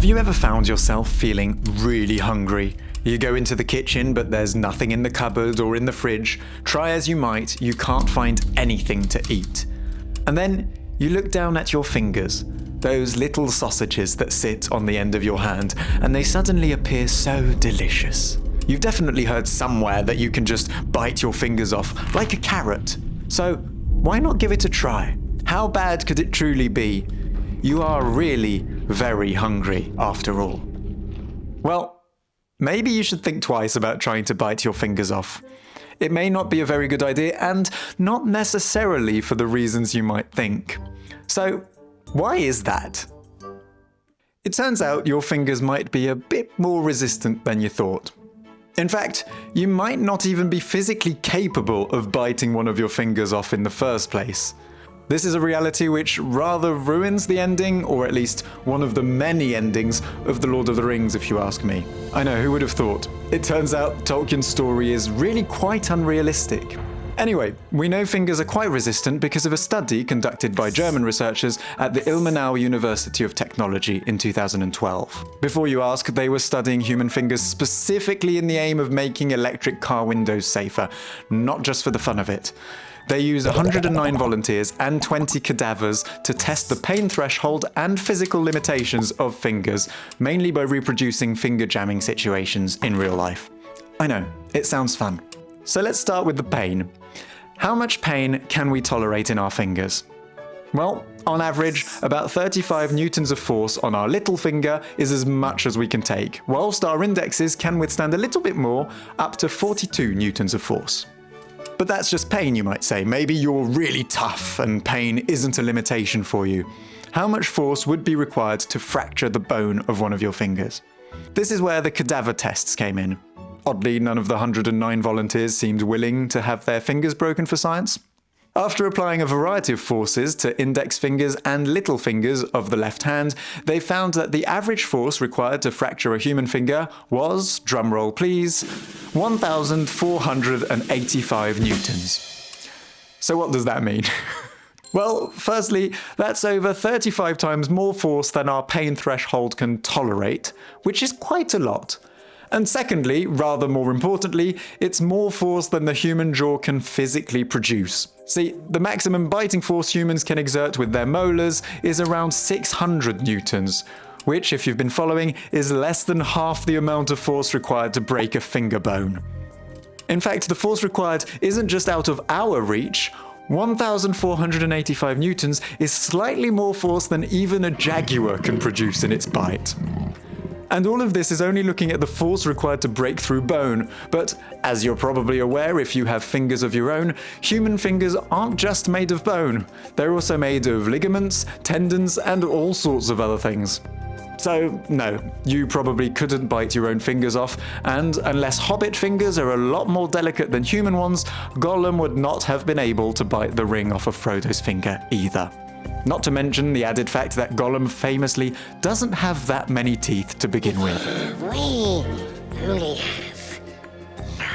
Have you ever found yourself feeling really hungry? You go into the kitchen, but there's nothing in the cupboard or in the fridge. Try as you might, you can't find anything to eat. And then you look down at your fingers, those little sausages that sit on the end of your hand, and they suddenly appear so delicious. You've definitely heard somewhere that you can just bite your fingers off, like a carrot. So why not give it a try? How bad could it truly be? You are really very hungry after all. Well, maybe you should think twice about trying to bite your fingers off. It may not be a very good idea, and not necessarily for the reasons you might think. So, why is that? It turns out your fingers might be a bit more resistant than you thought. In fact, you might not even be physically capable of biting one of your fingers off in the first place. This is a reality which rather ruins the ending, or at least one of the many endings, of The Lord of the Rings, if you ask me. I know, who would have thought? It turns out Tolkien's story is really quite unrealistic. Anyway, we know fingers are quite resistant because of a study conducted by German researchers at the Ilmenau University of Technology in 2012. Before you ask, they were studying human fingers specifically in the aim of making electric car windows safer, not just for the fun of it. They used 109 volunteers and 20 cadavers to test the pain threshold and physical limitations of fingers, mainly by reproducing finger jamming situations in real life. I know, it sounds fun. So let's start with the pain. How much pain can we tolerate in our fingers? Well, on average, about 35 newtons of force on our little finger is as much as we can take, whilst our indexes can withstand a little bit more, up to 42 newtons of force. But that's just pain, you might say. Maybe you're really tough and pain isn't a limitation for you. How much force would be required to fracture the bone of one of your fingers? This is where the cadaver tests came in. Oddly, none of the 109 volunteers seemed willing to have their fingers broken for science. After applying a variety of forces to index fingers and little fingers of the left hand, they found that the average force required to fracture a human finger was, drumroll please, 1,485 newtons. So what does that mean? Well, firstly, that's over 35 times more force than our pain threshold can tolerate, which is quite a lot. And secondly, rather more importantly, it's more force than the human jaw can physically produce. See, the maximum biting force humans can exert with their molars is around 600 newtons, which, if you've been following, is less than half the amount of force required to break a finger bone. In fact, the force required isn't just out of our reach. 1,485 newtons is slightly more force than even a jaguar can produce in its bite. And all of this is only looking at the force required to break through bone. But as you're probably aware if you have fingers of your own, human fingers aren't just made of bone. They're also made of ligaments, tendons, and all sorts of other things. So no, you probably couldn't bite your own fingers off, and unless hobbit fingers are a lot more delicate than human ones, Gollum would not have been able to bite the ring off of Frodo's finger either. Not to mention the added fact that Gollum famously doesn't have that many teeth to begin with. We only have 9.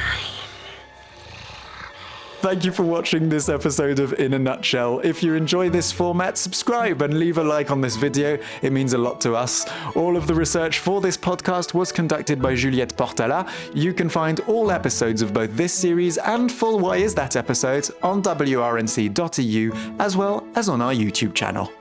Thank you for watching this episode of In a Nutshell. If you enjoy this format, subscribe and leave a like on this video. It means a lot to us. All of the research for this podcast was conducted by Juliette Portala. You can find all episodes of both this series and full Why Is That episodes on wrnc.eu, as well as on our YouTube channel.